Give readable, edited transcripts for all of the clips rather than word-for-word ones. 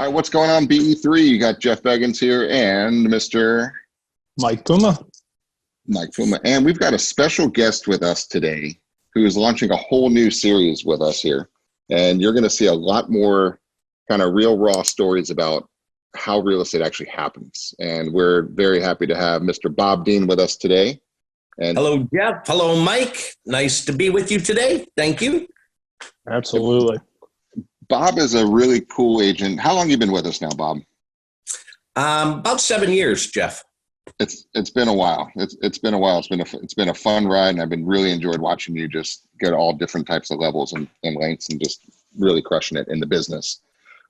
All right, what's going on, BE3? You got Jeff Beggins here and Mr. Mike Puma. Mike Puma. And we've got a special guest with us today who is launching a whole new series with us here. And you're going to see a lot more kind of real raw stories about how real estate actually happens. And we're very happy to have Mr. Bob Dean with us today. And hello, Jeff. Hello, Mike. Nice to be with you today. Thank you. Absolutely. Bob is a really cool agent. How long have you been with us now, Bob? About 7 years, Jeff. It's been a while. It's been a while. It's been a fun ride, and I've been really enjoyed watching you just go to all different types of levels and lengths and just really crushing it in the business.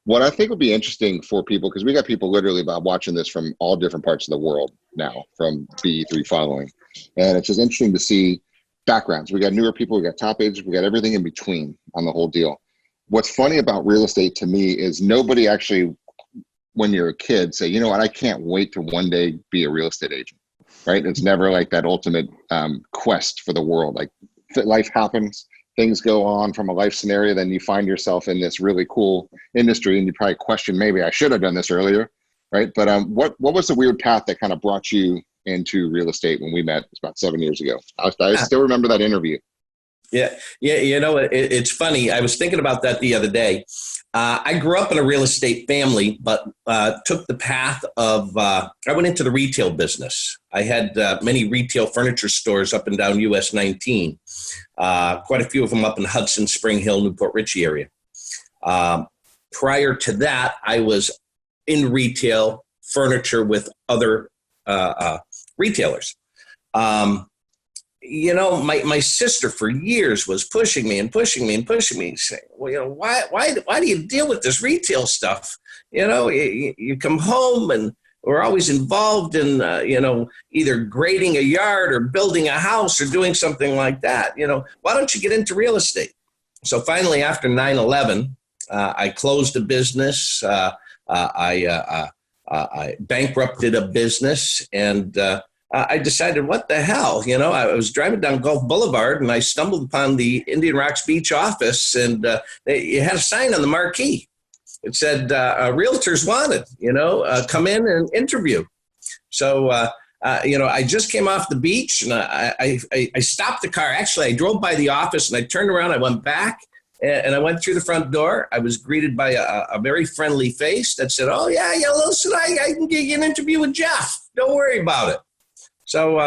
What I think would be interesting for people, because we got people literally about watching this from all different parts of the world now, from BE3 following, and it's just interesting to see backgrounds. We got newer people, we got top agents, we got everything in between on the whole deal. What's funny about real estate to me is nobody actually, when you're a kid, say, you know what, I can't wait to one day be a real estate agent, right? It's never like that ultimate quest for the world. Like life happens, things go on from a life scenario, then you find yourself in this really cool industry and you probably question, maybe I should have done this earlier, right? But what was the weird path that kind of brought you into real estate when we met about 7 years ago? I still remember that interview. Yeah. You know, it's funny. I was thinking about that the other day. I grew up in a real estate family, but took the path of, I went into the retail business. I had many retail furniture stores up and down US 19, quite a few of them up in Hudson, Spring Hill, Newport Richey area. Prior to that, I was in retail furniture with other retailers. You know, my sister for years was pushing me, saying, well, you know, why do you deal with this retail stuff? You know, you come home and we're always involved in, you know, either grading a yard or building a house or doing something like that. You know, why don't you get into real estate? So finally, after 9/11, I closed a business. I bankrupted a business, and I decided, what the hell? You know, I was driving down Gulf Boulevard and I stumbled upon the Indian Rocks Beach office, and it had a sign on the marquee. It said, Realtors wanted, you know, come in and interview. So, you know, I just came off the beach and I stopped the car. Actually, I drove by the office and I turned around, I went back and I went through the front door. I was greeted by a very friendly face that said, oh, yeah, listen, I can get you an interview with Jeff. Don't worry about it. So,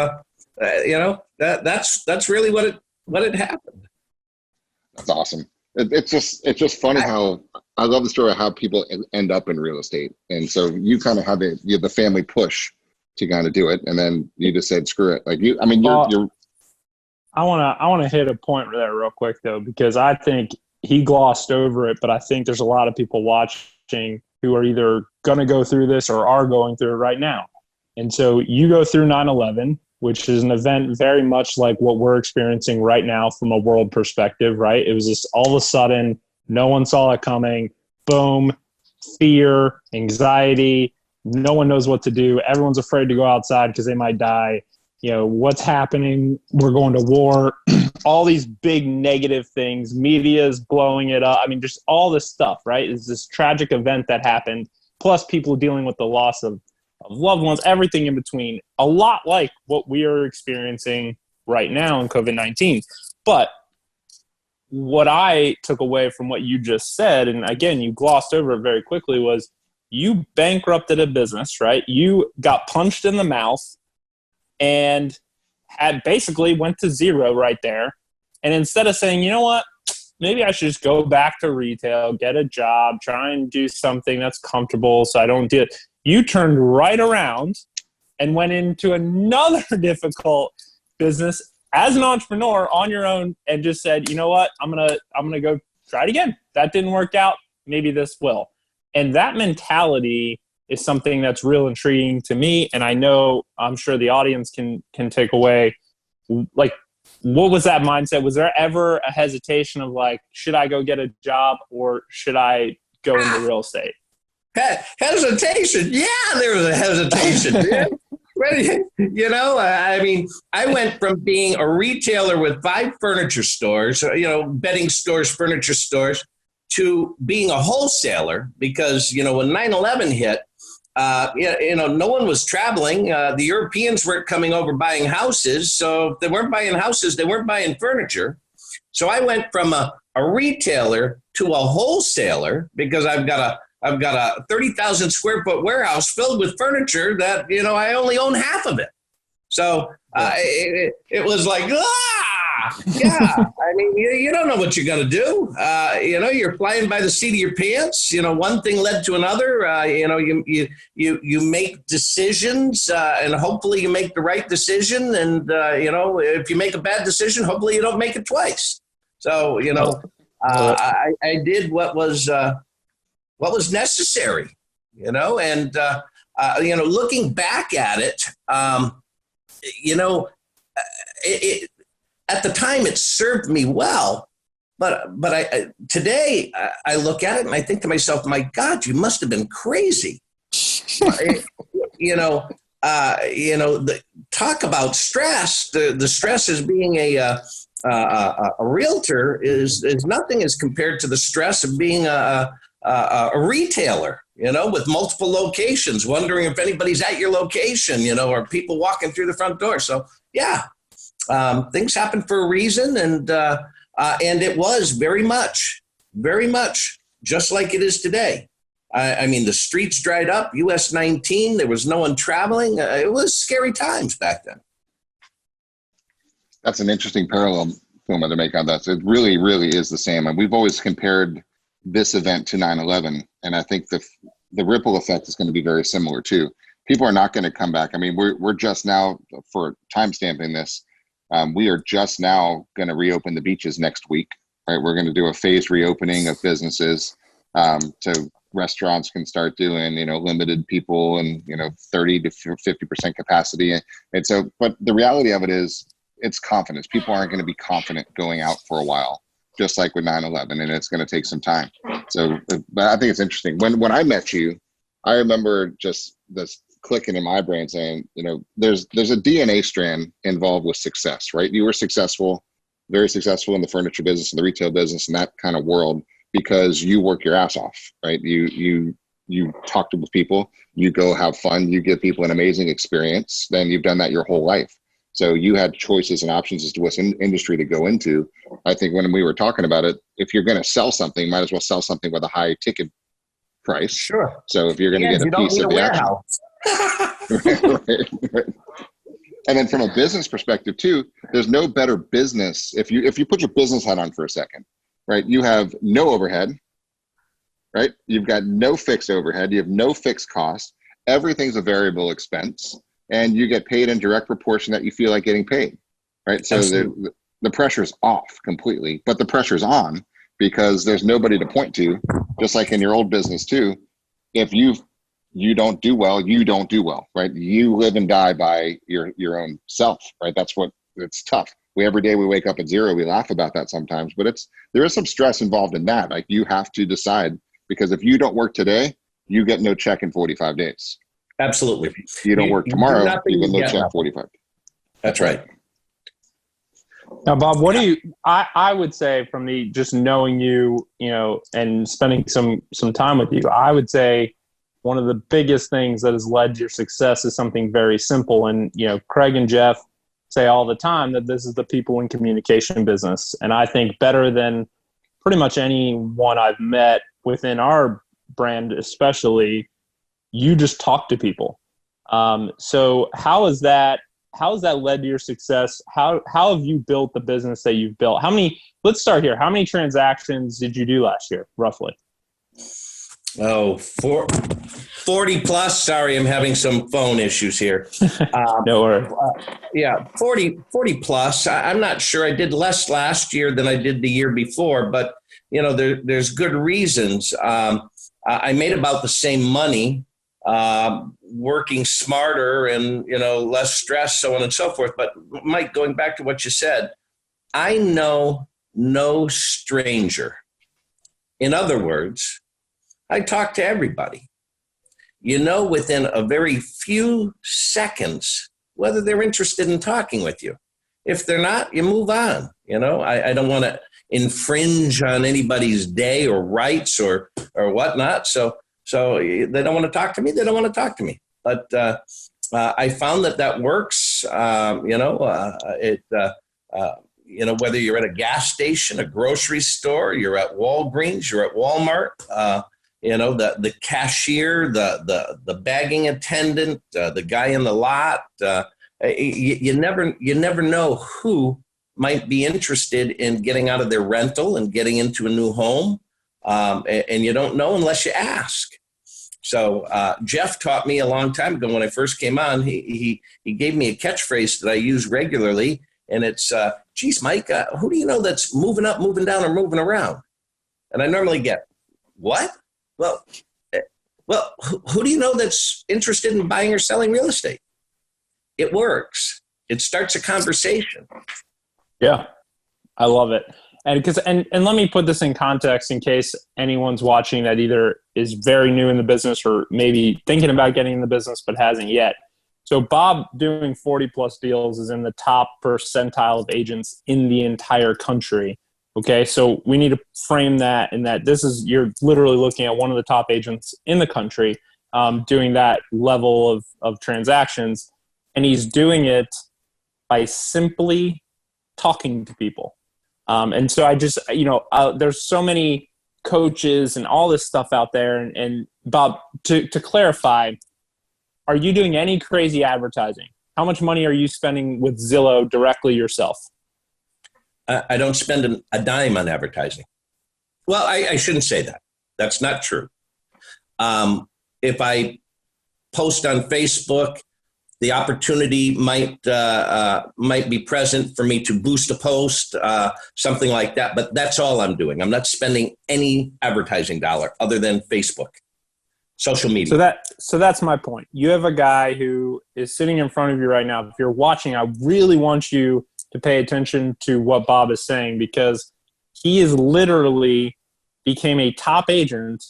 you know, that's really what it happened. That's awesome. It's just funny how I love the story of how people end up in real estate. And so you kind of have the family push to kind of do it. And then you just said, screw it. Like you, I mean, you're. I want to hit a point there real quick though, because I think he glossed over it, but I think there's a lot of people watching who are either going to go through this or are going through it right now. And so you go through 9/11, which is an event very much like what we're experiencing right now from a world perspective, right? It was just all of a sudden, no one saw it coming. Boom, fear, anxiety. No one knows what to do. Everyone's afraid to go outside because they might die. You know, what's happening? We're going to war. All these big negative things. Media is blowing it up. I mean, just all this stuff, right? It's this tragic event that happened, plus people dealing with the loss of loved ones, everything in between, a lot like what we are experiencing right now in COVID-19. But what I took away from what you just said, and again, you glossed over it very quickly, was you bankrupted a business, right? You got punched in the mouth and had basically went to zero right there. And instead of saying, you know what, maybe I should just go back to retail, get a job, try and do something that's comfortable so I don't do it. You turned right around and went into another difficult business as an entrepreneur on your own and just said, you know what, I'm gonna go try it again. That didn't work out. Maybe this will. And that mentality is something that's real intriguing to me. And I'm sure the audience can take away, like, what was that mindset? Was there ever a hesitation of like, should I go get a job or should I go into real estate? Hesitation. Yeah, there was a hesitation. You know, I mean, I went from being a retailer with 5 furniture stores, you know, bedding stores, furniture stores, to being a wholesaler because, you know, when 9/11 hit, no one was traveling. The Europeans weren't coming over buying houses. So if they weren't buying houses, they weren't buying furniture. So I went from a retailer to a wholesaler because I've got a 30,000 square foot warehouse filled with furniture that, you know, I only own half of it. So it was like, yeah. I mean, you don't know what you're going to do. You're flying by the seat of your pants. You know, one thing led to another. You make decisions, and hopefully you make the right decision. And if you make a bad decision, hopefully you don't make it twice. So I did what was necessary. And looking back at it, at the time, it served me well, but today I look at it and I think to myself, my God, you must have been crazy. Talk about stress. The stress as being a realtor is nothing as compared to the stress of being a retailer. With multiple locations, wondering if anybody's at your location, or people walking through the front door. So yeah. Things happen for a reason, and it was very much just like it is today. I mean, the streets dried up, US 19, there was no one traveling. It was scary times back then. That's an interesting parallel, Philma, to make on that. So it really, really is the same. And we've always compared this event to 9/11, and I think the ripple effect is going to be very similar too. People are not going to come back. I mean, we're just now, for time stamping this, we are just now going to reopen the beaches next week, right? We're going to do a phased reopening of businesses, so restaurants can start doing, limited people and, 30 to 50% capacity. And so, but the reality of it is it's confidence. People aren't going to be confident going out for a while, just like with 9/11, and it's going to take some time. So, but I think it's interesting. When I met you, I remember just this clicking in my brain saying, there's a DNA strand involved with success, right? You were successful, very successful in the furniture business and the retail business and that kind of world because you work your ass off, right? You talk to people, you go have fun, you give people an amazing experience, then you've done that your whole life. So you had choices and options as to what industry to go into. I think when we were talking about it, if you're going to sell something, you might as well sell something with a high ticket price. Sure. So if you're going to get a piece of the action. Right. And then from a business perspective too, there's no better business. If you put your business hat on for a second, right? You have no overhead, right? You've got no fixed overhead. You have no fixed cost. Everything's a variable expense, and you get paid in direct proportion that you feel like getting paid, right? So the pressure's off completely, but the pressure's on because there's nobody to point to, just like in your old business too. If you don't do well, you don't do well, right? You live and die by your own self, right? It's tough. Every day we wake up at zero, we laugh about that sometimes, but there is some stress involved in that. Like you have to decide, because if you don't work today, you get no check in 45 days. Absolutely. If you don't work tomorrow, you get no check 45. That's right. Now, Bob, I would say from me, just knowing you, and spending some time with you, I would say one of the biggest things that has led to your success is something very simple. And, Craig and Jeff say all the time that this is the people in communication business. And I think better than pretty much anyone I've met within our brand, especially, you just talk to people. So how has that led to your success? How have you built the business that you've built? Let's start here. How many transactions did you do last year, roughly? 40 plus. Sorry, I'm having some phone issues here. No worries. 40 plus. I'm not sure. I did less last year than I did the year before, but there's good reasons. I made about the same money, working smarter and less stress, so on and so forth. But Mike, going back to what you said, I know no stranger. In other words, I talk to everybody. Within a very few seconds, whether they're interested in talking with you. If they're not, you move on. I don't want to, infringe on anybody's day or rights or whatnot. So they don't want to talk to me. They don't want to talk to me. But I found that works. Whether you're at a gas station, a grocery store, you're at Walgreens, you're at Walmart, the cashier, the bagging attendant, the guy in the lot, you never know who might be interested in getting out of their rental and getting into a new home. And you don't know unless you ask. So Jeff taught me a long time ago when I first came on, he gave me a catchphrase that I use regularly. And it's, geez, Mike, who do you know that's moving up, moving down, or moving around? And I normally get, what? Well, who do you know that's interested in buying or selling real estate? It works. It starts a conversation. Yeah, I love it. And let me put this in context in case anyone's watching that either is very new in the business or maybe thinking about getting in the business but hasn't yet. So Bob doing 40 plus deals is in the top percentile of agents in the entire country. Okay. So we need to frame that in that you're literally looking at one of the top agents in the country doing that level of transactions. And he's doing it by simply talking to people. And so I just, there's so many coaches and all this stuff out there. And Bob, to clarify, are you doing any crazy advertising? How much money are you spending with Zillow directly yourself? I don't spend a dime on advertising. Well, I shouldn't say that. That's not true. If I post on Facebook, the opportunity might be present for me to boost a post, something like that. But that's all I'm doing. I'm not spending any advertising dollar other than Facebook. Social media. So that's my point. You have a guy who is sitting in front of you right now. If you're watching, I really want you to pay attention to what Bob is saying, because he is literally became a top agent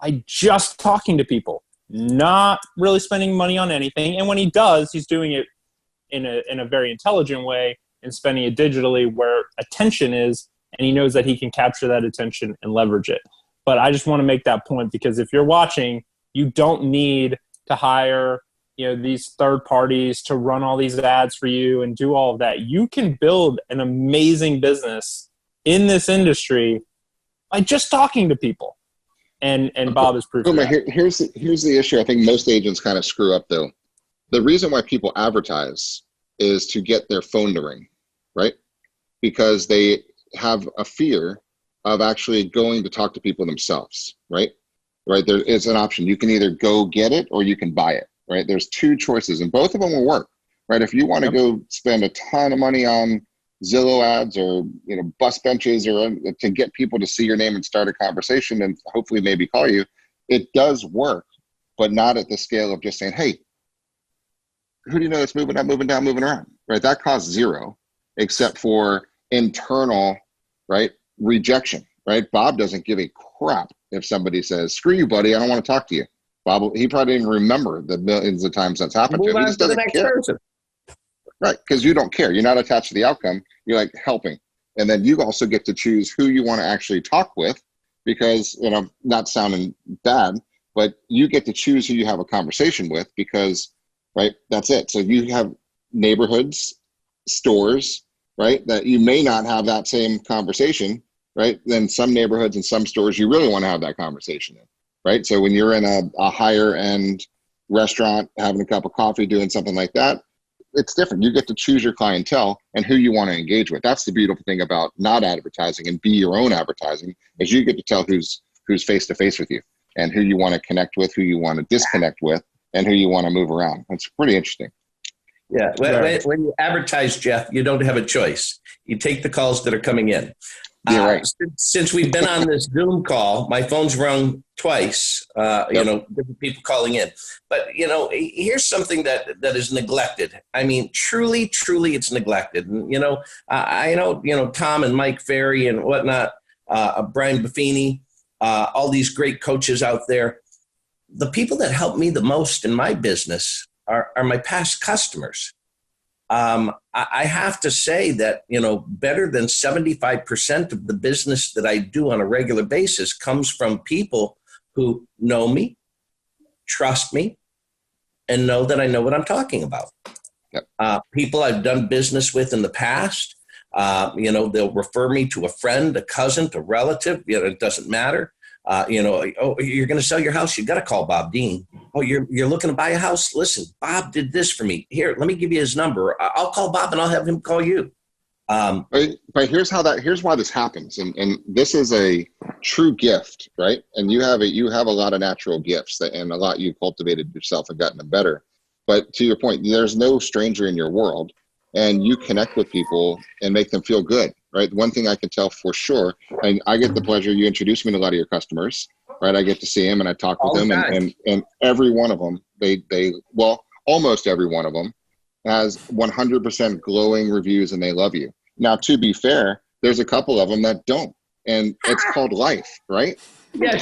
by just talking to people, not really spending money on anything. And when he does, he's doing it in a very intelligent way and spending it digitally where attention is, and he knows that he can capture that attention and leverage it. But I just want to make that point, because if you're watching, you don't need to hire, these third parties to run all these ads for you and do all of that. You can build an amazing business in this industry by just talking to people. And Bob is proof of that. Here's the issue I think most agents kind of screw up, though. The reason why people advertise is to get their phone to ring, right? Because they have a fear of actually going to talk to people themselves, right? Right. There is an option. You can either go get it or you can buy it, right? There's two choices and both of them will work, right? If you want to go spend a ton of money on Zillow ads or, bus benches or to get people to see your name and start a conversation and hopefully maybe call you, it does work, but not at the scale of just saying, hey, who do you know that's moving up, moving down, moving around, right? That costs zero except for internal, right? Rejection, right? Bob doesn't give a crap if somebody says, screw you, buddy, I don't want to talk to you. Bob, he probably didn't remember the millions of times that's happened to him. He just doesn't care. Right, because you don't care. You're not attached to the outcome. You're like helping. And then you also get to choose who you want to actually talk with because, not sounding bad, but you get to choose who you have a conversation with because, right, that's it. So you have neighborhoods, stores, right, that you may not have that same conversation, right? Then some neighborhoods and some stores you really want to have that conversation in, right? So when you're in a higher end restaurant, having a cup of coffee, doing something like that, it's different. You get to choose your clientele and who you want to engage with. That's the beautiful thing about not advertising and be your own advertising, is you get to tell who's face to face with you and who you want to connect with, who you want to disconnect with, and who you want to move around. That's pretty interesting. Yeah. When you advertise, Jeff, you don't have a choice. You take the calls that are coming in. Yeah, right. Since we've been on this Zoom call, my phone's rung twice, different people calling in. But, here's something that is neglected. I mean, truly, it's neglected. And, I know, Tom and Mike Ferry and whatnot, Brian Buffini, all these great coaches out there. The people that help me the most in my business are my past customers. I have to say that, better than 75% of the business that I do on a regular basis comes from people who know me, trust me, and know that I know what I'm talking about. Yep. People I've done business with in the past, they'll refer me to a friend, a cousin, a relative. It doesn't matter. Oh, you're going to sell your house? You got to call Bob Dean. Oh, you're looking to buy a house? Listen, Bob did this for me. Here, let me give you his number. I'll call Bob and I'll have him call you. But here's why this happens. And this is a true gift, right? And you have a lot of natural gifts and a lot you cultivated yourself and gotten them better. But to your point, there's no stranger in your world, and you connect with people and make them feel good, right? One thing I can tell for sure, and I get the pleasure, you introduce me to a lot of your customers, right? I get to see them and I talk with them, and every one of them, almost every one of them has 100% glowing reviews and they love you. Now, to be fair, there's a couple of them that don't, and it's called life, right? Yeah,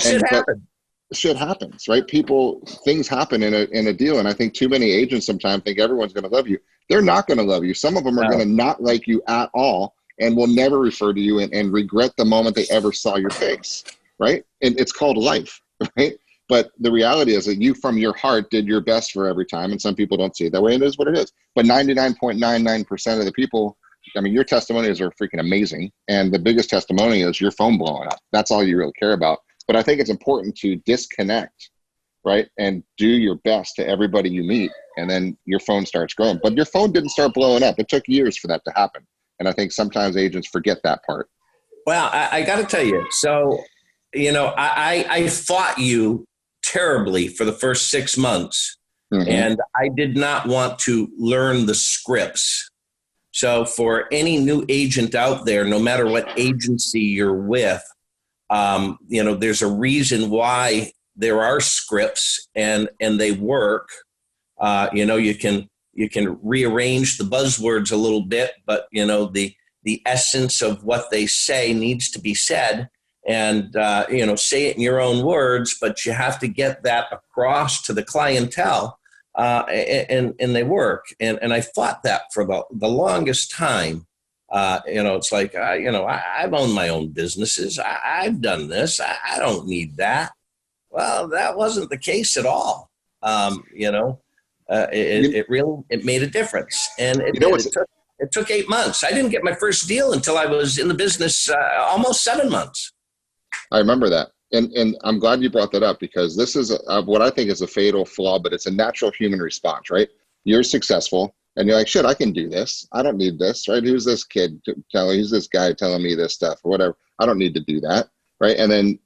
Shit happens, right? Things happen in a deal. And I think too many agents sometimes think everyone's going to love you. They're not going to love you. Some of them are going to not like you at all and will never refer to you and regret the moment they ever saw your face, right? And it's called life, right? But the reality is that you, from your heart, did your best for every time. And some people don't see it that way. And it is what it is. But 99.99% of the people, your testimonials are freaking amazing. And the biggest testimony is your phone blowing up. That's all you really care about. But I think it's important to disconnect, right? And do your best to everybody you meet. And then your phone starts growing. But your phone didn't start blowing up. It took years for that to happen. And I think sometimes agents forget that part. Well, I got to tell you. So, I fought you terribly for the first 6 months. Mm-hmm. And I did not want to learn the scripts. So for any new agent out there, no matter what agency you're with, there's a reason why there are scripts and they work. You can rearrange the buzzwords a little bit, but the essence of what they say needs to be said, and say it in your own words, but you have to get that across to the clientele, and they work. And I fought that for the longest time. It's like, I've owned my own businesses. I've done this. I don't need that. Well, that wasn't the case at all. It made a difference. And it took 8 months. I didn't get my first deal until I was in the business almost 7 months. I remember that. And I'm glad you brought that up, because this is what I think is a fatal flaw, but it's a natural human response, right? You're successful. And you're like, shit, I can do this. I don't need this, right? Who's this kid who's this guy telling me this stuff or whatever? I don't need to do that, right? And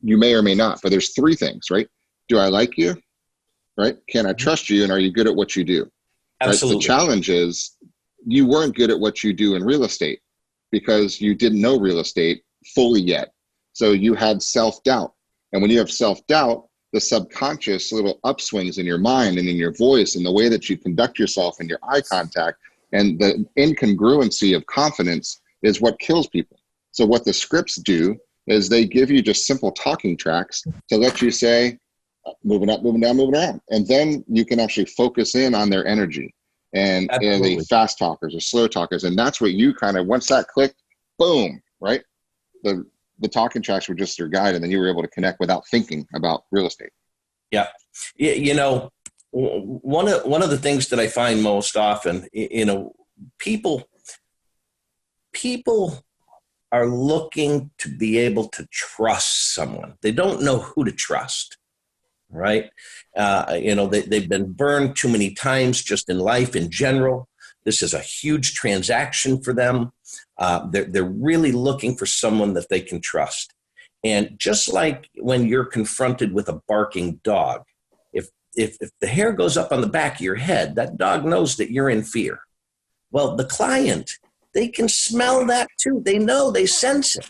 you may or may not, but there's 3 things, right? Do I like you, right? Can I trust you? And are you good at what you do? Absolutely. Right? The challenge is you weren't good at what you do in real estate because you didn't know real estate fully yet. So you had self-doubt. And when you have self-doubt, the subconscious little upswings in your mind and in your voice and the way that you conduct yourself and your eye contact and the incongruency of confidence is what kills people. So what the scripts do is they give you just simple talking tracks to let you say, moving up, moving down, moving around. And then you can actually focus in on their energy and the fast talkers or slow talkers. And that's what you kind of, once that clicked, boom, right? The talking tracks were just your guide, and then you were able to connect without thinking about real estate. Yeah. One of the things that I find most often, people are looking to be able to trust someone. They don't know who to trust, right? They've been burned too many times just in life in general. This is a huge transaction for them. They're really looking for someone that they can trust. And just like when you're confronted with a barking dog, if the hair goes up on the back of your head, that dog knows that you're in fear. Well, the client, they can smell that too. They know, they sense it.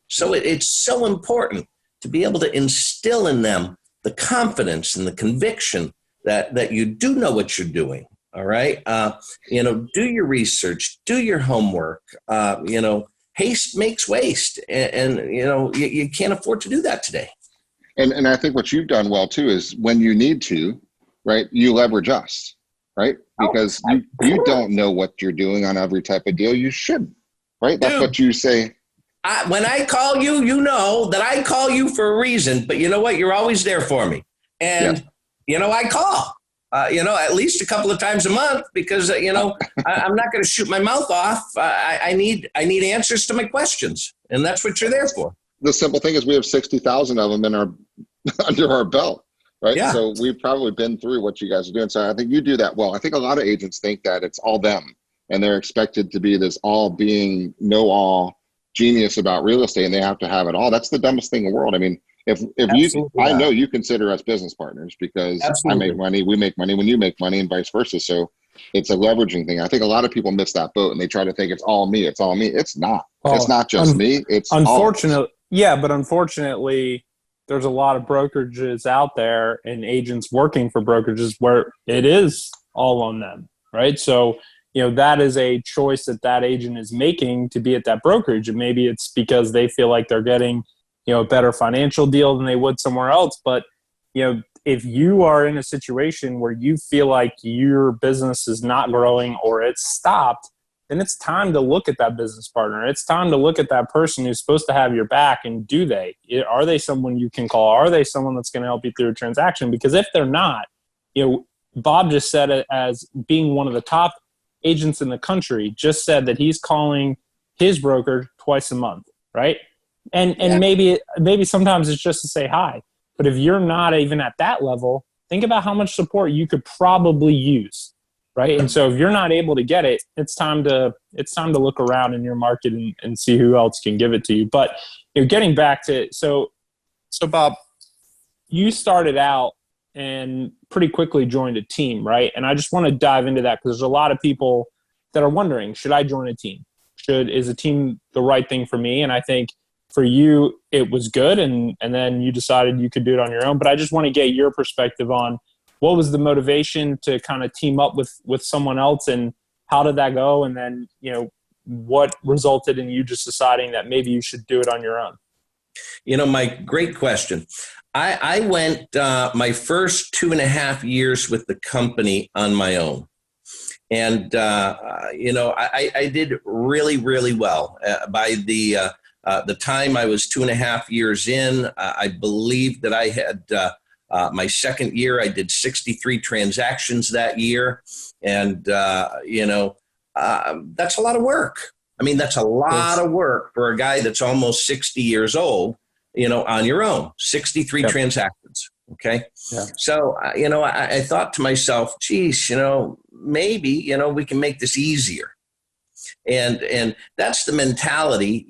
So it's so important to be able to instill in them the confidence and the conviction that you do know what you're doing. All right. Do your research, do your homework. Haste makes waste. And you can't afford to do that today. And I think what you've done well too is when you need to, right, you leverage us, right? Because you don't know what you're doing on every type of deal. You shouldn't, right? That's Dude, what you say. when I call you, you know that I call you for a reason, but you know what? You're always there for me. And, I call, at least a couple of times a month because, I'm not going to shoot my mouth off. I need answers to my questions. And that's what you're there for. The simple thing is we have 60,000 of them in our under our belt, right? Yeah. So we've probably been through what you guys are doing. So I think you do that well. I think a lot of agents think that it's all them and they're expected to be this know-all genius about real estate and they have to have it all. That's the dumbest thing in the world. I mean, if you, I know you consider us business partners because Absolutely. I make money, we make money when you make money and vice versa. So it's a leveraging thing. I think a lot of people miss that boat and they try to think it's all me. It's all me. It's not. Well, it's not just me. It's unfortunately. Yeah, but unfortunately, there's a lot of brokerages out there and agents working for brokerages where it is all on them, right? So, that is a choice that agent is making to be at that brokerage. And maybe it's because they feel like they're getting, a better financial deal than they would somewhere else. But, if you are in a situation where you feel like your business is not growing or it's stopped, then it's time to look at that business partner. It's time to look at that person who's supposed to have your back. And are they someone you can call? Are they someone that's going to help you through a transaction? Because if they're not, Bob just said it as being one of the top agents in the country, just said that he's calling his broker twice a month, right? And maybe sometimes it's just to say hi. But if you're not even at that level, think about how much support you could probably use. Right. And so if you're not able to get it, it's time to look around in your market and see who else can give it to you. But getting back to so Bob, you started out and pretty quickly joined a team, right? And I just want to dive into that because there's a lot of people that are wondering, should I join a team? Is a team the right thing for me? And I think for you, it was good. And then you decided you could do it on your own. But I just want to get your perspective on what was the motivation to kind of team up with someone else and how did that go? And then, what resulted in you just deciding that maybe you should do it on your own? Mike, great question. I went my first 2.5 years with the company on my own. And, I did really, really well. By the time I was 2.5 years in, I believe that I had my second year, I did 63 transactions that year. And, that's a lot of work. I mean, that's a lot of work for a guy that's almost 60 years old, on your own, 63 transactions. Okay. Yeah. So, I thought to myself, geez, maybe, we can make this easier. And that's the mentality,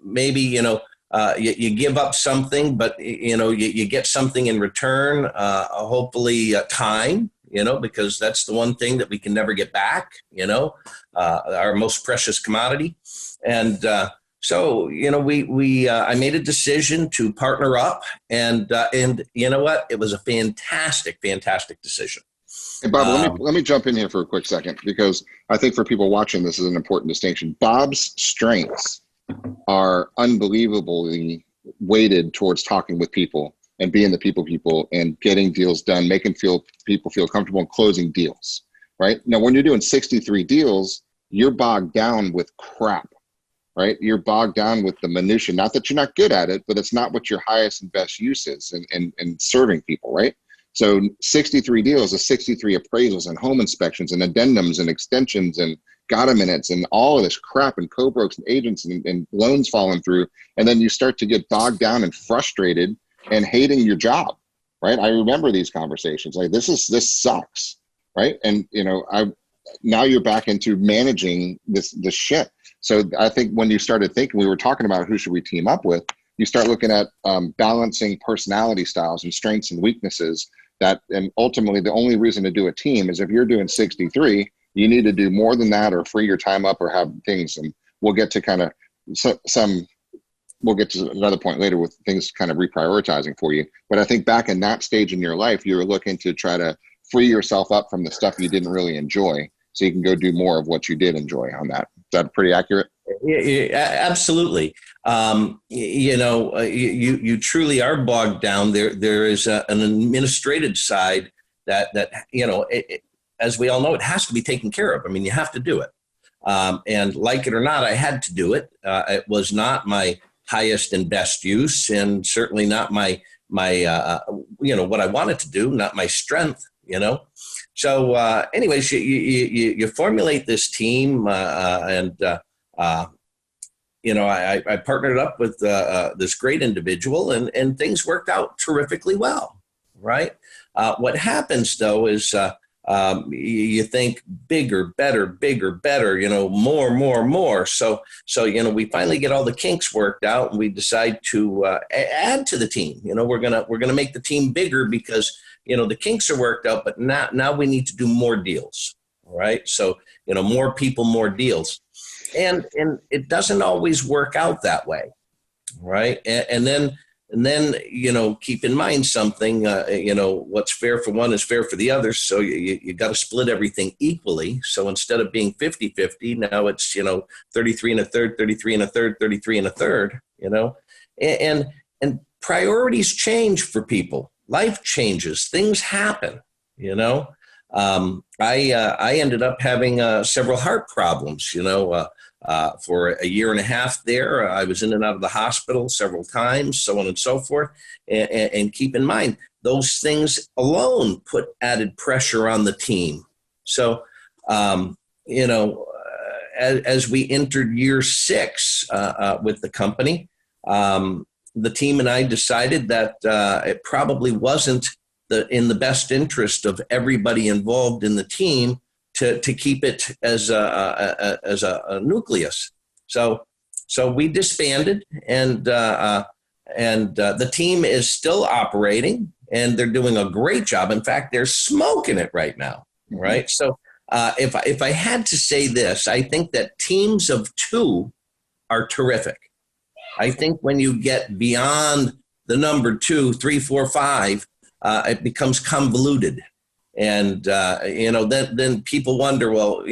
maybe, you give up something, but, you get something in return, hopefully time, because that's the one thing that we can never get back, our most precious commodity. And so, I made a decision to partner up and you know what? It was a fantastic decision. Hey, Bob, let me jump in here for a quick second, because I think for people watching, this is an important distinction. Bob's strengths are unbelievably weighted towards talking with people and being the people and getting deals done, making people feel comfortable and closing deals, right? Now, when you're doing 63 deals, you're bogged down with crap, right? You're bogged down with the minutia. Not that you're not good at it, but it's not what your highest and best use is in serving people, right? So 63 deals is 63 appraisals and home inspections and addendums and extensions and gotta minutes and all of this crap and co-brokes and agents and loans falling through. And then you start to get bogged down and frustrated and hating your job, right? I remember these conversations like this sucks, right? And now you're back into managing this shit. So I think when you started thinking, we were talking about who should we team up with, you start looking at balancing personality styles and strengths and weaknesses and ultimately the only reason to do a team is if you're doing 63, you need to do more than that or free your time up or have things. And we'll get to we'll get to another point later with things kind of reprioritizing for you. But I think back in that stage in your life, you were looking to try to free yourself up from the stuff you didn't really enjoy so you can go do more of what you did enjoy on that. Is that pretty accurate? Yeah, absolutely. You truly are bogged down. There is an administrative side that as we all know, it has to be taken care of. I mean, you have to do it. And like it or not, I had to do it. It was not my highest and best use, and certainly not my what I wanted to do, not my strength, So anyways, you formulate this team, and I partnered up with this great individual, and things worked out terrifically well, right? What happens, though, is you think bigger, better, more. So, we finally get all the kinks worked out, and we decide to add to the team. We're gonna make the team bigger because the kinks are worked out, but now we need to do more deals, right? So, more people, more deals, and it doesn't always work out that way, right? And then keep in mind something, what's fair for one is fair for the other. So you got to split everything equally. So instead of being 50-50, now it's, 33 and a third, 33 and a third, 33 and a third, and priorities change for people. Life changes, things happen, I ended up having several heart problems, for a year and a half there. I was in and out of the hospital several times, so on and so forth. And keep in mind, those things alone put added pressure on the team. So, as we entered year 6 with the company, the team and I decided that it probably wasn't in the best interest of everybody involved in the team to keep it as a nucleus. So we disbanded, and the team is still operating, and they're doing a great job. In fact, they're smoking it right now, right? So if I had to say this, I think that teams of 2 are terrific. I think when you get beyond the number 2, 3, 4, 5, it becomes convoluted. And, then people wonder, well,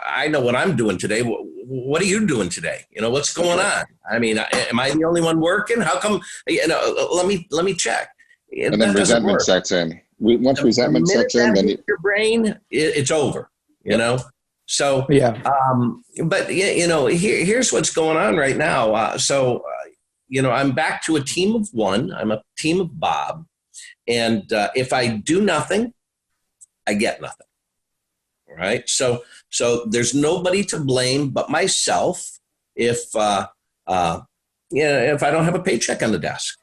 I know what I'm doing today. What are you doing today? What's going on? I mean, am I the only one working? How come, let me check. And then resentment sets in. Once resentment sets in, then your brain, it's over, So, yeah. But, here's what's going on right now. I'm back to a team of 1. I'm a team of Bob. And if I do nothing, I get nothing, right? So there's nobody to blame but myself if I don't have a paycheck on the desk.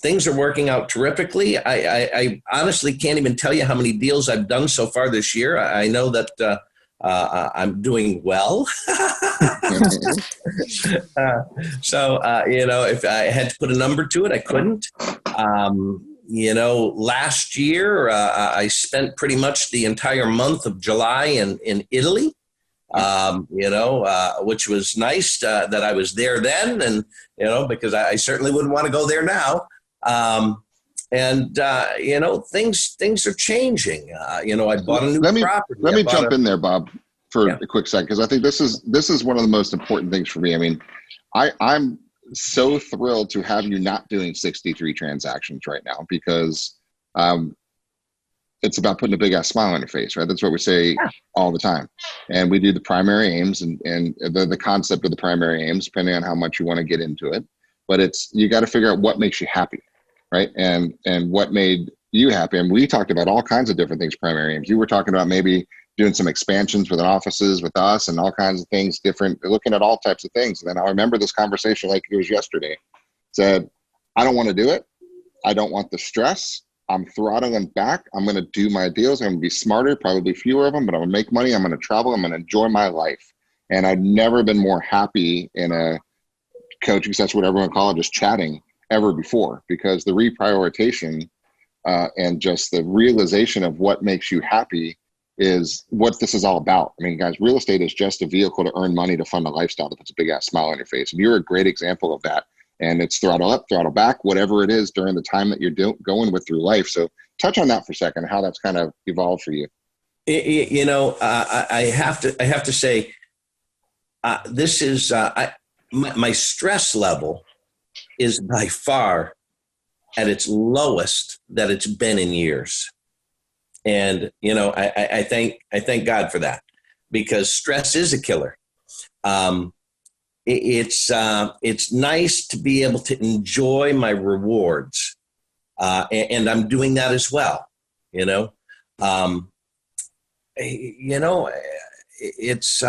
Things are working out terrifically. I honestly can't even tell you how many deals I've done so far this year. I know that I'm doing well. If I had to put a number to it, I couldn't. Last year, I spent pretty much the entire month of July in Italy, which was nice that I was there then. And, because I certainly wouldn't want to go there now. Things are changing. I bought a new property. Let me jump in there, Bob, for a quick second, because I think this is one of the most important things for me. I mean, I'm so thrilled to have you not doing 63 transactions right now, because it's about putting a big ass smile on your face, right? That's what we say all the time. And we do the primary aims and the concept of the primary aims, depending on how much you want to get into it. But you got to figure out what makes you happy, right? And what made you happy. And we talked about all kinds of different things, primary aims. You were talking about maybe doing some expansions with offices with us and all kinds of things, looking at all types of things. And then I remember this conversation like it was yesterday. Said, I don't want to do it. I don't want the stress. I'm throttling back. I'm going to do my deals. I'm going to be smarter, probably fewer of them, but I'm going to make money. I'm going to travel. I'm going to enjoy my life. And I've never been more happy in a coaching session, whatever you want to call it, just chatting ever before, because the reprioritization and just the realization of what makes you happy is what this is all about. I mean, guys, real estate is just a vehicle to earn money to fund a lifestyle that puts a big ass smile on your face. And you're a great example of that. And it's throttle up, throttle back, whatever it is during the time that you're going with through life. So touch on that for a second, how that's kind of evolved for you. I have to say, this is my stress level is by far at its lowest that it's been in years. And, I thank God for that, because stress is a killer. It's nice to be able to enjoy my rewards. And I'm doing that as well. Um, it's,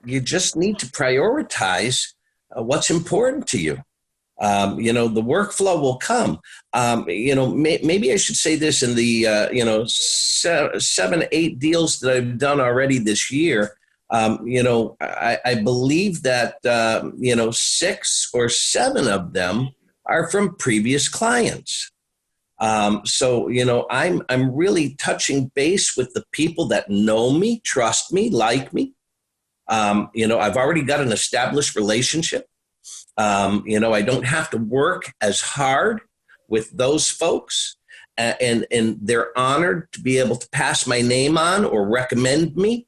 you just need to prioritize what's important to you. The workflow will come. Maybe I should say this in the, 7, 8 deals that I've done already this year. I believe that, 6 or 7 of them are from previous clients. I'm really touching base with the people that know me, trust me, like me. I've already got an established relationship. I don't have to work as hard with those folks, and they're honored to be able to pass my name on or recommend me.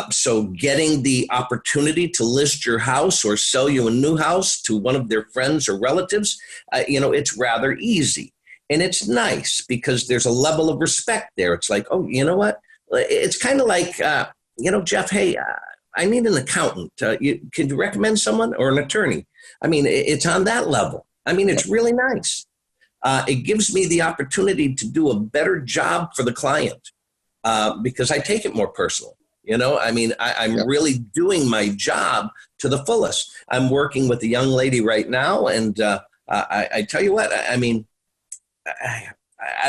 So getting the opportunity to list your house or sell you a new house to one of their friends or relatives, it's rather easy. And it's nice because there's a level of respect there. It's like, oh, you know what? It's kind of like, Jeff, hey, I need an accountant. Can you recommend someone, or an attorney? I mean, it's on that level. I mean, it's really nice. It gives me the opportunity to do a better job for the client because I take it more personal. I'm really doing my job to the fullest. I'm working with a young lady right now, and I tell you what, I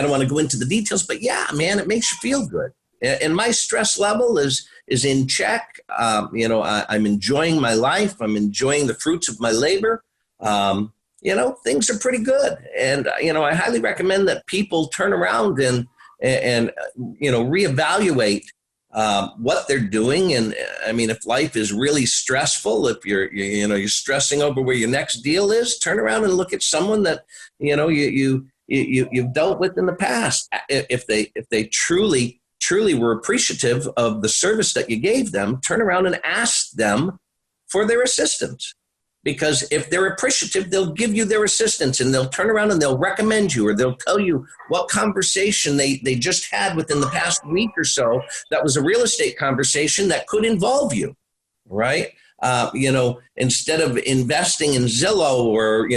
don't want to go into the details, but yeah, man, it makes you feel good. And my stress level is in check. I'm enjoying my life. I'm enjoying the fruits of my labor. Things are pretty good. And, I highly recommend that people turn around and reevaluate what they're doing. And if life is really stressful, if you're stressing over where your next deal is, turn around and look at someone that, you've dealt with in the past. If they truly were appreciative of the service that you gave them, turn around and ask them for their assistance. Because if they're appreciative, they'll give you their assistance, and they'll turn around and they'll recommend you, or they'll tell you what conversation they just had within the past week or so that was a real estate conversation that could involve you, right? Instead of investing in Zillow or,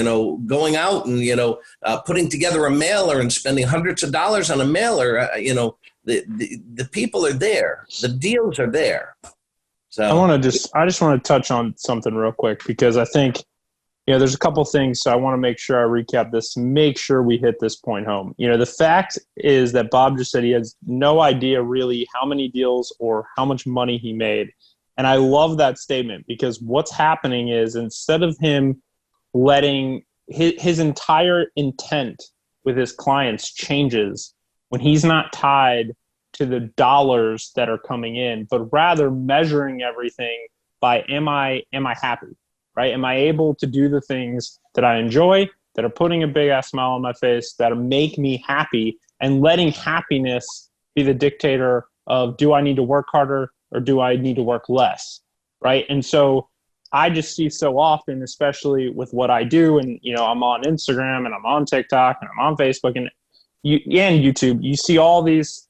going out and, putting together a mailer and spending hundreds of dollars on a mailer, the people are there. The deals are there. So I just want to touch on something real quick, because I think, there's a couple things. So I want to make sure I recap this, make sure we hit this point home. The fact is that Bob just said he has no idea really how many deals or how much money he made. And I love that statement, because what's happening is, instead of him letting his entire intent with his clients changes when he's not tied to the dollars that are coming in, but rather measuring everything by, am I happy, right? Am I able to do the things that I enjoy, that are putting a big ass smile on my face, that make me happy, and letting happiness be the dictator of, do I need to work harder or do I need to work less, right? And so I just see so often, especially with what I do, and I'm on Instagram and I'm on TikTok and I'm on Facebook and YouTube, you see all this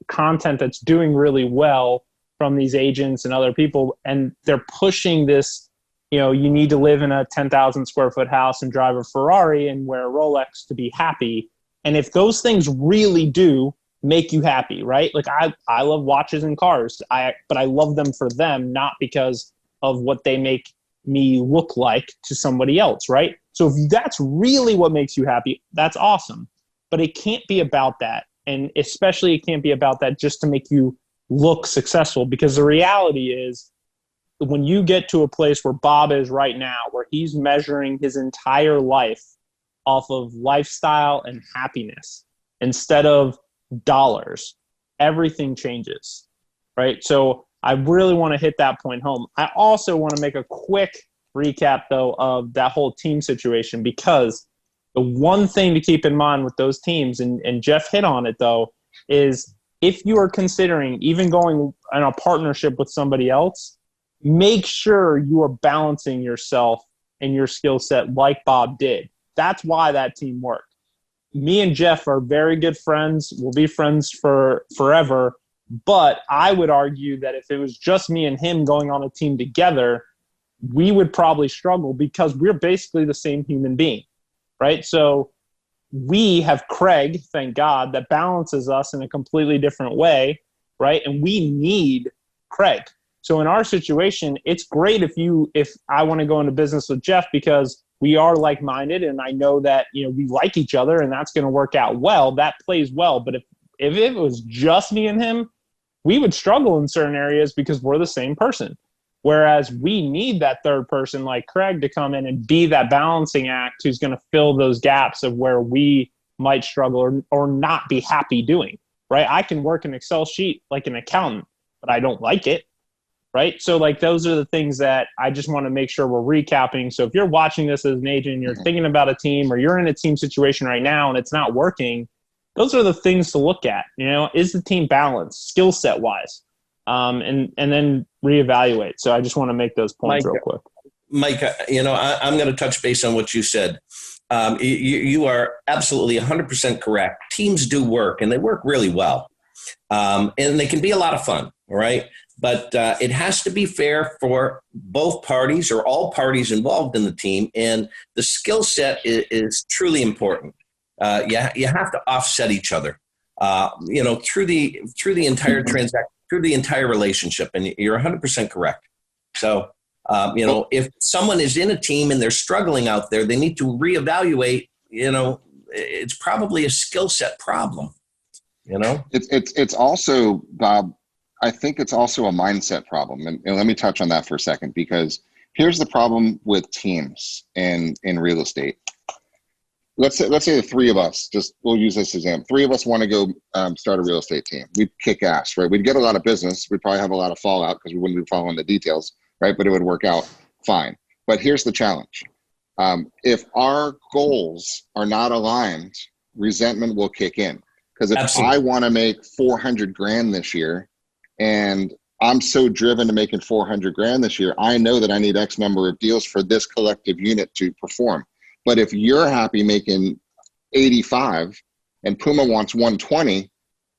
content that's doing really well from these agents and other people, and they're pushing this, you need to live in a 10,000 square foot house and drive a Ferrari and wear a Rolex to be happy. And if those things really do make you happy, right? Like I love watches and cars, but I love them for them, not because of what they make me look like to somebody else, right? So if that's really what makes you happy, that's awesome. But it can't be about that. And especially it can't be about that just to make you look successful, because the reality is, when you get to a place where Bob is right now, where he's measuring his entire life off of lifestyle and happiness instead of dollars, everything changes, right? So I really want to hit that point home. I also want to make a quick recap, though, of that whole team situation, because the one thing to keep in mind with those teams, and Jeff hit on it, though, is if you are considering even going in a partnership with somebody else, make sure you are balancing yourself and your skill set like Bob did. That's why that team worked. me and Jeff are very good friends. We'll be friends for forever. But I would argue that if it was just me and him going on a team together, we would probably struggle because we're basically the same human being, right? So we have Craig, thank God, that balances us in a completely different way, right? And we need Craig. So in our situation, it's great if I want to go into business with Jeff because we are like-minded and I know that, we like each other and that's going to work out well. That plays well. But if it was just me and him, we would struggle in certain areas because we're the same person. Whereas we need that third person like Craig to come in and be that balancing act who's going to fill those gaps of where we might struggle or not be happy doing, right? I can work an Excel sheet like an accountant, but I don't like it, right? So like those are the things that I just want to make sure we're recapping. So if you're watching this as an agent and you're thinking about a team or you're in a team situation right now and it's not working, those are the things to look at. Is the team balanced skill set wise? And then reevaluate. So I just want to make those points real quick. Mike, I'm going to touch base on what you said. You are absolutely 100% correct. Teams do work, and they work really well. And they can be a lot of fun, all right? But it has to be fair for both parties or all parties involved in the team, and the skill set is truly important. You have to offset each other, through the entire transaction, through the entire relationship, and you're 100% correct. So, if someone is in a team and they're struggling out there, they need to reevaluate. It's probably a skill set problem. It's also, Bob, I think it's also a mindset problem, and let me touch on that for a second, because here's the problem with teams in real estate. Let's say the three of us, we'll use this example. Three of us want to go start a real estate team. We'd kick ass, right? We'd get a lot of business. We'd probably have a lot of fallout because we wouldn't be following the details, right? But it would work out fine. But here's the challenge. If our goals are not aligned, resentment will kick in. Because if Absolutely. I want to make 400 grand this year and I'm so driven to making 400 grand this year, I know that I need X number of deals for this collective unit to perform. But if you're happy making 85 and Puma wants 120,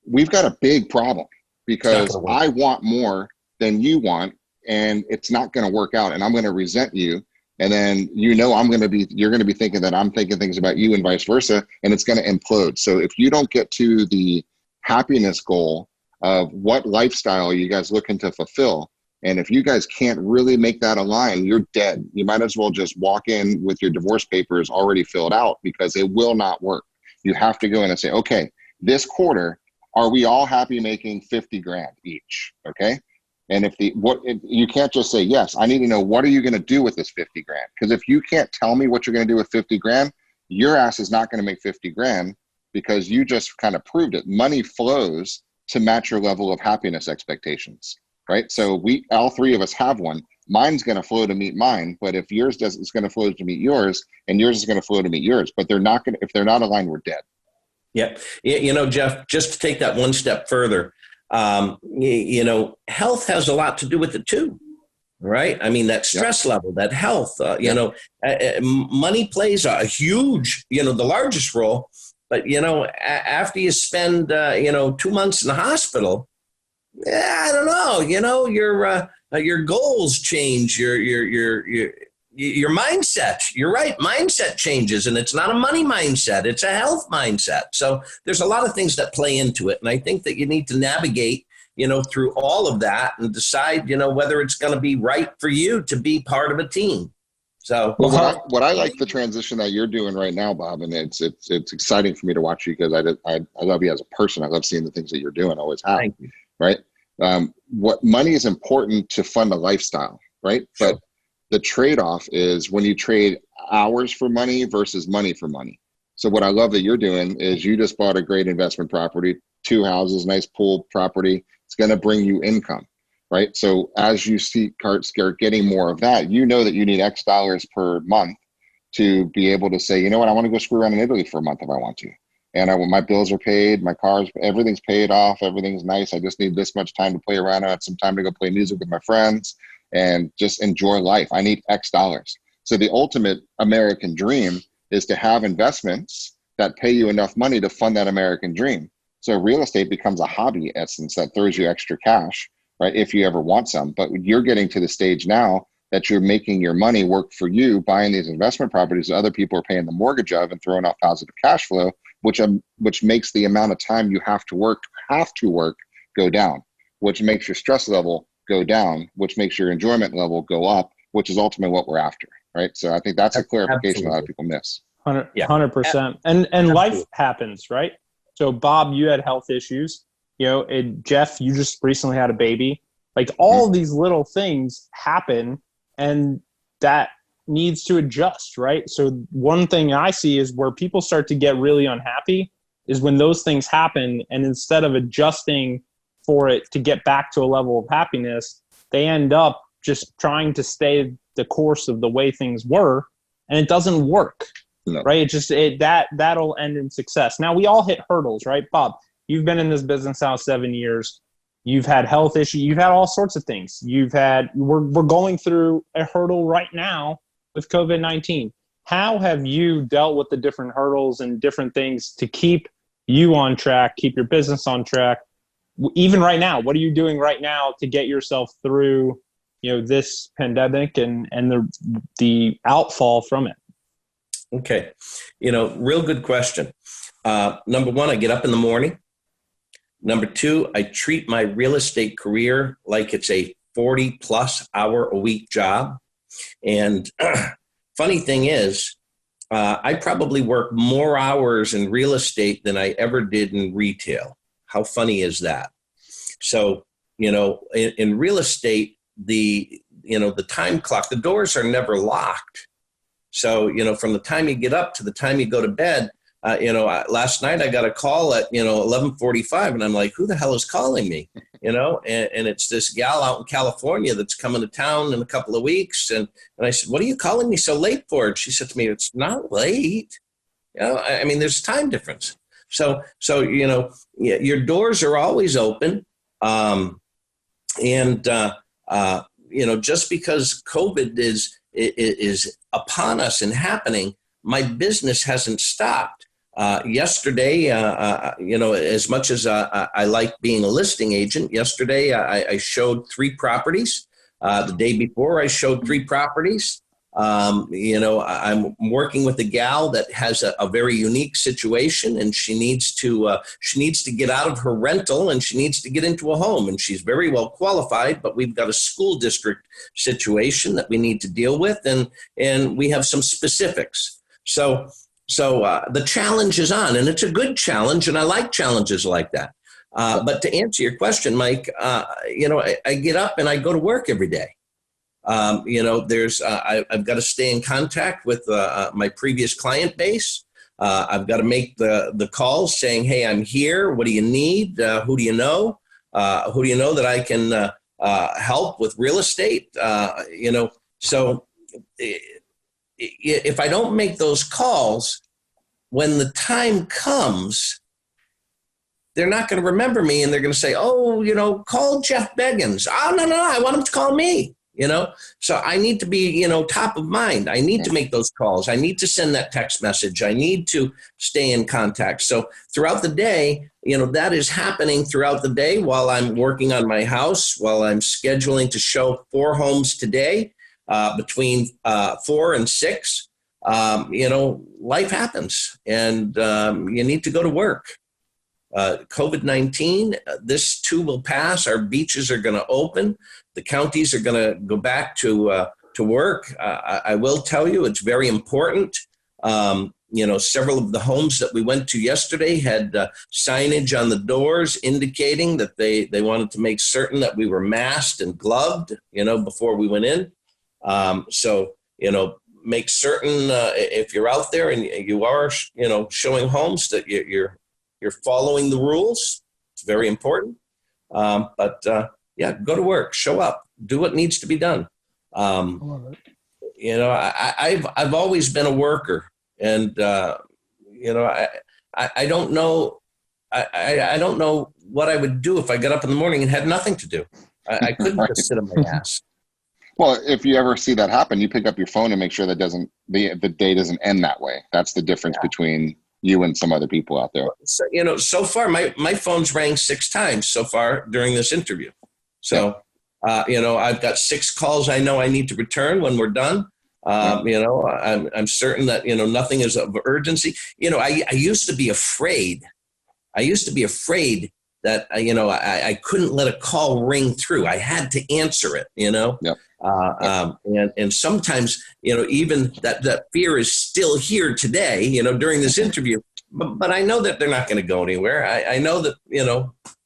we've got a big problem because I want more than you want and it's not going to work out and I'm going to resent you. And then, you're going to be thinking that I'm thinking things about you and vice versa, and it's going to implode. So if you don't get to the happiness goal of what lifestyle you guys looking to fulfill, and if you guys can't really make that align, you're dead. You might as well just walk in with your divorce papers already filled out because it will not work. You have to go in and say, okay, this quarter, are we all happy making 50 grand each? Okay. And you can't just say, yes, I need to know, what are you going to do with this 50 grand? Because if you can't tell me what you're going to do with 50 grand, your ass is not going to make 50 grand because you just kind of proved it. Money flows to match your level of happiness expectations. Right? So all three of us have one. Mine's going to flow to meet mine, but if yours does, it's going to flow to meet yours, and yours is going to flow to meet yours. But if they're not aligned, we're dead. Yep. Jeff, just to take that one step further, health has a lot to do with it too, right? I mean, that stress level, that health, money plays a huge, the largest role. But, after you spend, 2 months in the hospital, I don't know, your goals change, your mindset. You're right. Mindset changes, and it's not a money mindset. It's a health mindset. So there's a lot of things that play into it. And I think that you need to navigate, through all of that and decide, whether it's going to be right for you to be part of a team. So what I like the transition that you're doing right now, Bob, and it's exciting for me to watch you because I love you as a person. I love seeing the things that you're doing. I always have. Thank you. Right. What money is important to fund a lifestyle, right? Sure. But the trade-off is when you trade hours for money versus money for money. So what I love that you're doing is you just bought a great investment property, 2 houses, nice pool property. It's going to bring you income, right? So as you start getting more of that, you know that you need X dollars per month to be able to say, you know what, I want to go screw around in Italy for a month if I want to. And my bills are paid, my cars, everything's paid off, everything's nice. I just need this much time to play around. I have some time to go play music with my friends and just enjoy life. I need X dollars. So the ultimate American dream is to have investments that pay you enough money to fund that American dream. So real estate becomes a hobby essence that throws you extra cash, right? If you ever want some, but you're getting to the stage now that you're making your money work for you, buying these investment properties that other people are paying the mortgage of and throwing off positive cash flow, which makes the amount of time you have to work go down, which makes your stress level go down, which makes your enjoyment level go up, which is ultimately what we're after, right? So I think that's a clarification a lot of people miss. 100%. And life happens, right? So Bob, you had health issues, and Jeff, you just recently had a baby. Like all these little things happen, and that needs to adjust, right? So one thing I see is where people start to get really unhappy is when those things happen, and instead of adjusting for it to get back to a level of happiness, they end up just trying to stay the course of the way things were, and it doesn't work. No. Right? That'll end in success. Now we all hit hurdles, right? Bob, you've been in this business now 7 years. You've had health issues. You've had all sorts of things. We're going through a hurdle right now with COVID-19. How have you dealt with the different hurdles and different things to keep you on track, keep your business on track? Even right now, what are you doing right now to get yourself through, this pandemic and the outfall from it? Okay. Real good question. Number one, I get up in the morning. Number two, I treat my real estate career like it's a 40-plus hour a week job. And funny thing is, I probably work more hours in real estate than I ever did in retail. How funny is that? So, in real estate, the time clock, the doors are never locked. So, from the time you get up to the time you go to bed, last night I got a call at, 11:45 and I'm like, who the hell is calling me? And it's this gal out in California that's coming to town in a couple of weeks. And I said, what are you calling me so late for? And she said to me, it's not late. There's time difference. So, your doors are always open. Just because COVID is upon us and happening, my business hasn't stopped. Yesterday, as much as I like being a listing agent, yesterday I showed 3 properties. The day before I showed 3 properties. I'm working with a gal that has a very unique situation, and she needs to get out of her rental and she needs to get into a home, and she's very well qualified, but we've got a school district situation that we need to deal with, and we have some specifics. So the challenge is on, and it's a good challenge, and I like challenges like that. But to answer your question, Mike, I get up and I go to work every day. I've got to stay in contact with my previous client base. I've got to make the calls saying, hey, I'm here. What do you need? Who do you know? Who do you know that I can help with real estate? So if I don't make those calls, when the time comes, they're not going to remember me, and they're going to say, oh, call Jeff Beggins. Oh, no, I want him to call me. So I need to be, top of mind. I need to make those calls. I need to send that text message. I need to stay in contact. So throughout the day, that is happening throughout the day while I'm working on my house, while I'm scheduling to show 4 homes today, between 4 and 6. Life happens, and you need to go to work. COVID-19, this too will pass. Our beaches are going to open. The counties are going to go back to work. I will tell you, it's very important. Several of the homes that we went to yesterday had signage on the doors indicating that they wanted to make certain that we were masked and gloved, before we went in. Make certain if you're out there and you are, showing homes that you're following the rules. It's very important. Go to work, show up, do what needs to be done. I've always been a worker, and I don't know. I don't know what I would do if I got up in the morning and had nothing to do. I couldn't just sit on my ass. Well, if you ever see that happen, you pick up your phone and make sure that the day doesn't end that way. That's the difference between you and some other people out there? So, so far my phone's rang 6 times so far during this interview. So, I've got 6 calls I know I need to return when we're done. I'm certain that, nothing is of urgency. I used to be afraid. That, I couldn't let a call ring through. I had to answer it, Yep. And sometimes, even that fear is still here today, during this interview, but I know that they're not going to go anywhere. I know that,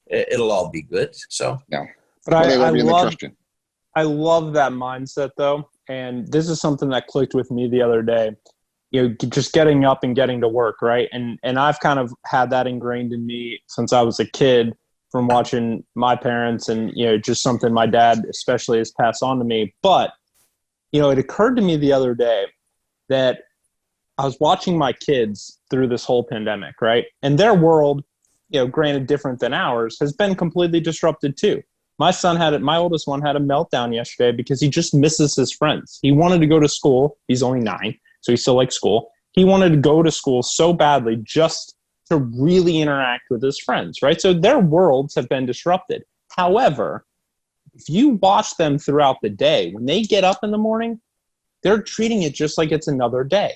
it'll all be good. So, yeah. But well, I love that mindset though. And this is something that clicked with me the other day, just getting up and getting to work. Right. And I've kind of had that ingrained in me since I was a kid from watching my parents and, just something my dad especially has passed on to me. But, it occurred to me the other day that I was watching my kids through this whole pandemic. Right. And their world, granted different than ours, has been completely disrupted too. My oldest one had a meltdown yesterday because he just misses his friends. He wanted to go to school. He's only 9, so he still likes school. He wanted to go to school so badly just to really interact with his friends, right? So their worlds have been disrupted. However, if you watch them throughout the day, when they get up in the morning, they're treating it just like it's another day.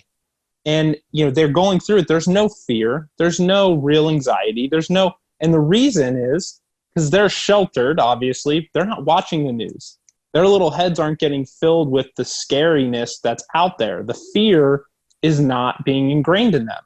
And, they're going through it. There's no fear. There's no real anxiety. And the reason is, because they're sheltered, obviously, they're not watching the news. Their little heads aren't getting filled with the scariness that's out there. The fear is not being ingrained in them.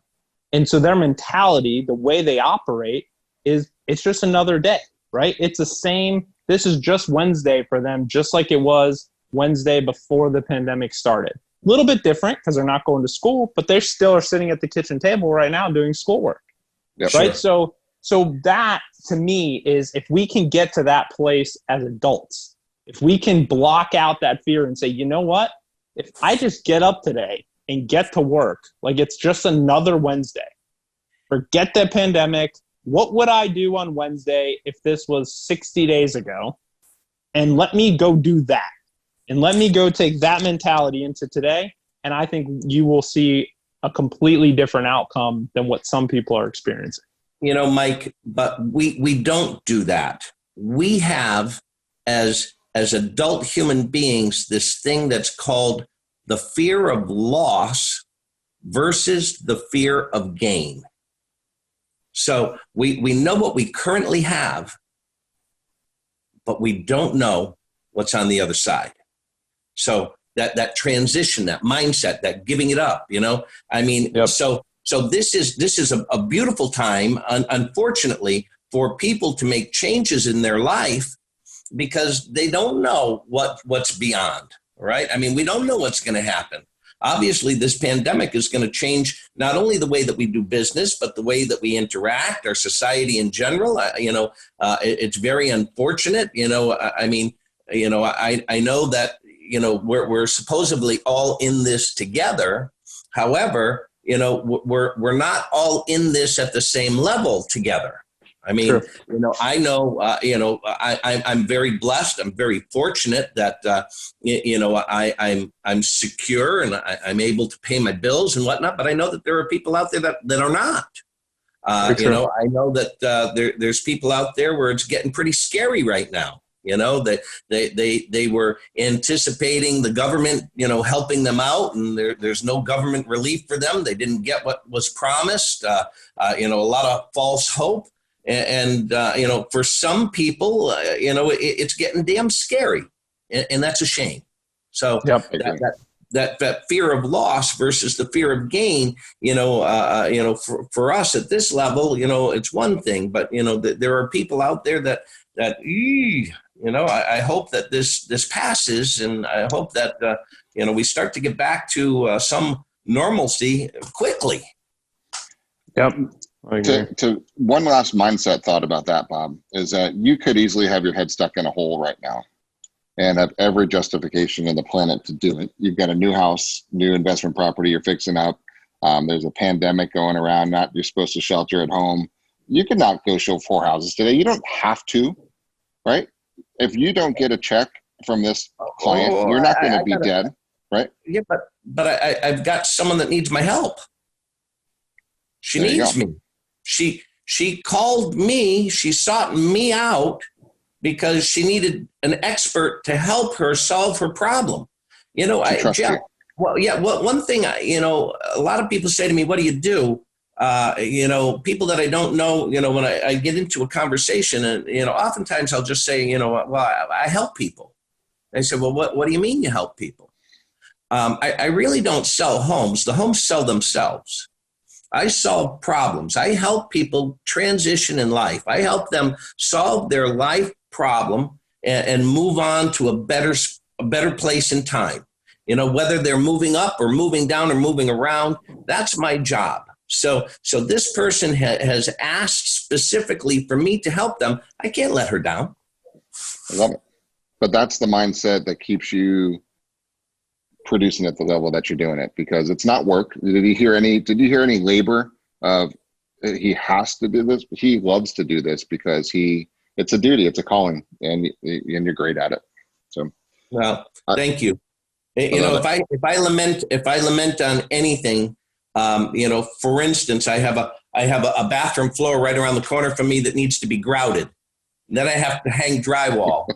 And so their mentality, the way they operate, it's just another day, right? It's the same. This is just Wednesday for them, just like it was Wednesday before the pandemic started. A little bit different because they're not going to school, but they still are sitting at the kitchen table right now doing schoolwork, Yep. right? Sure. So that, to me, is if we can get to that place as adults, if we can block out that fear and say, you know what, if I just get up today and get to work, like it's just another Wednesday, forget the pandemic. What would I do on Wednesday if this was 60 days ago? And let me go do that. And let me go take that mentality into today. And I think you will see a completely different outcome than what some people are experiencing. Mike, but we don't do that. We have, as adult human beings, this thing that's called the fear of loss versus the fear of gain. So we know what we currently have, but we don't know what's on the other side. So that transition, that mindset, that giving it up, Yep. So this is a beautiful time, unfortunately, for people to make changes in their life because they don't know what's beyond, right? We don't know what's going to happen. Obviously, this pandemic is going to change not only the way that we do business, but the way that we interact, our society in general. It's very unfortunate. I know that, we're supposedly all in this together. However, we're not all in this at the same level together. Sure. I know, I'm very blessed. I'm very fortunate that, I'm secure and I'm able to pay my bills and whatnot. But I know that there are people out there that are not. I know that there's people out there where it's getting pretty scary right now. They were anticipating the government, helping them out, and there's no government relief for them. They didn't get what was promised. A lot of false hope, and for some people, it's getting damn scary, and that's a shame. So yep. that fear of loss versus the fear of gain, for us at this level, it's one thing, but there are people out there that. I hope that this passes, and I hope that we start to get back to some normalcy quickly. Yep. I agree. To one last mindset thought about that, Bob, is that you could easily have your head stuck in a hole right now and have every justification in the planet to do it. You've got a new house, new investment property you're fixing up. There's a pandemic going around. You're supposed to shelter at home. You could not go show 4 houses today. You don't have to, right? If you don't get a check from this client, you're not going to be dead, right? Yeah, but I've got someone that needs my help. She needs me. She called me. She sought me out because she needed an expert to help her solve her problem. Jeff, well, yeah. Well, one thing, a lot of people say to me, "What do you do?" People that I don't know, when I get into a conversation, and oftentimes I'll just say, well, I help people. They say, well, what do you mean you help people? I really don't sell homes. The homes sell themselves. I solve problems. I help people transition in life. I help them solve their life problem and move on to a better place in time. Whether they're moving up or moving down or moving around, that's my job. So this person has asked specifically for me to help them. I can't let her down. I love it. But that's the mindset that keeps you producing at the level that you're doing it, because it's not work. Did you hear any labor of he has to do this? He loves to do this because it's a duty, it's a calling, and you're great at it. So, well, thank you. If I lament on anything, for instance, I have a bathroom floor right around the corner from me that needs to be grouted. And then I have to hang drywall,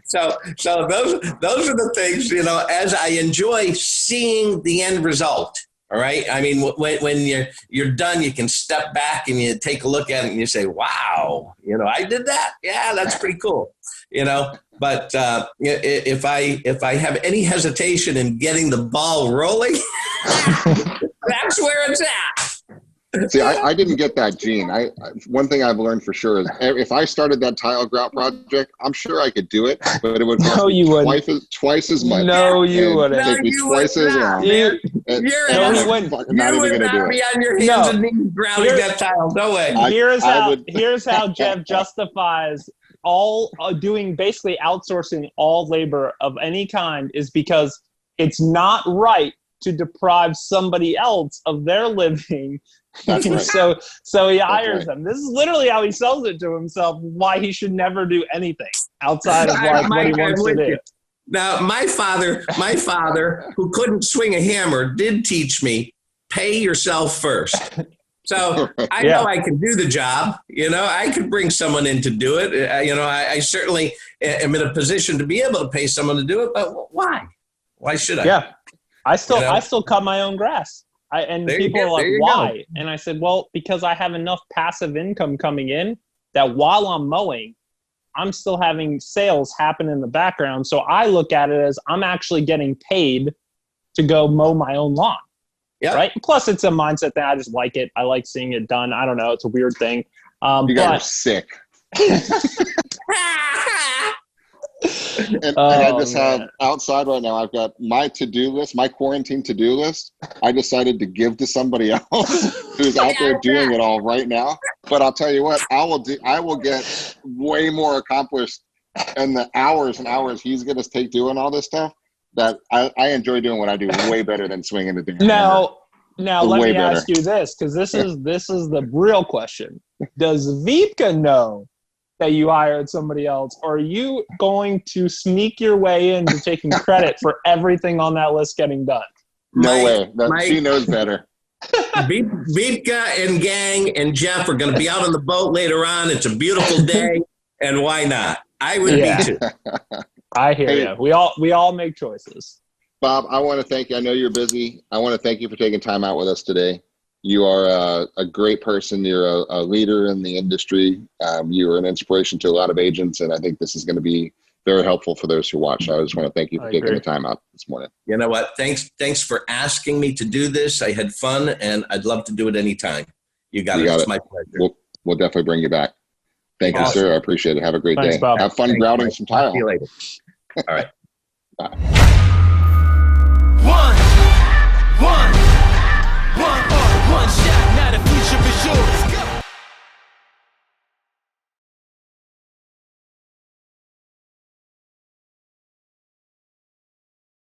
So those are the things, as I enjoy seeing the end result. All right. I mean, when you're done, you can step back and you take a look at it and you say, wow, I did that. Yeah, that's pretty cool. But if I have any hesitation in getting the ball rolling, that's where it's at. See, I didn't get that gene. One thing I've learned for sure is if I started that tile grout project, I'm sure I could do it, but it would cost me twice as much. No, you wouldn't. Take me twice as long. You're not even going to do it. Be on your hands and knees grouting that tile. No way. Here's how Jeff justifies all doing, basically outsourcing all labor of any kind, is because it's not right to deprive somebody else of their living. That's right. So he hires them. This is literally how he sells it to himself, why he should never do anything outside of what he wants to do. Now, my father, who couldn't swing a hammer, did teach me, pay yourself first. So I know I can do the job. I could bring someone in to do it. I certainly am in a position to be able to pay someone to do it, but why? Why should I? Yeah. I still cut my own grass. People are like, why? And I said, well, because I have enough passive income coming in that while I'm mowing, I'm still having sales happen in the background. So I look at it as I'm actually getting paid to go mow my own lawn. Yeah. Right. Plus, it's a mindset thing. I just like it. I like seeing it done. I don't know. It's a weird thing. You guys are sick. And I just have outside right now, I've got my to-do list, my quarantine to-do list. I decided to give to somebody else who's out there doing it all right now. But I'll tell you what, I will get way more accomplished in the hours and hours he's going to take doing all this stuff, that I enjoy doing what I do way better than swinging the thing. Now let me ask you this, because this is the real question. Does Vipka know that you hired somebody else, or are you going to sneak your way into taking credit for everything on that list getting done? No way. She knows better. Vipka and gang and Jeff are going to be out on the boat later on. It's a beautiful day, and why not? I would be too. I hear you. We all make choices. Bob, I want to thank you. I know you're busy. I want to thank you for taking time out with us today. You are a great person. You're a leader in the industry. You are an inspiration to a lot of agents, and I think this is going to be very helpful for those who watch. I just want to thank you for taking the time out this morning. You know what? Thanks for asking me to do this. I had fun, and I'd love to do it anytime. You got it. It's my pleasure. We'll definitely bring you back. Thank you, sir. I appreciate it. Have a great day. Bob. Have fun grouting some tile. See you later. All right. Bye.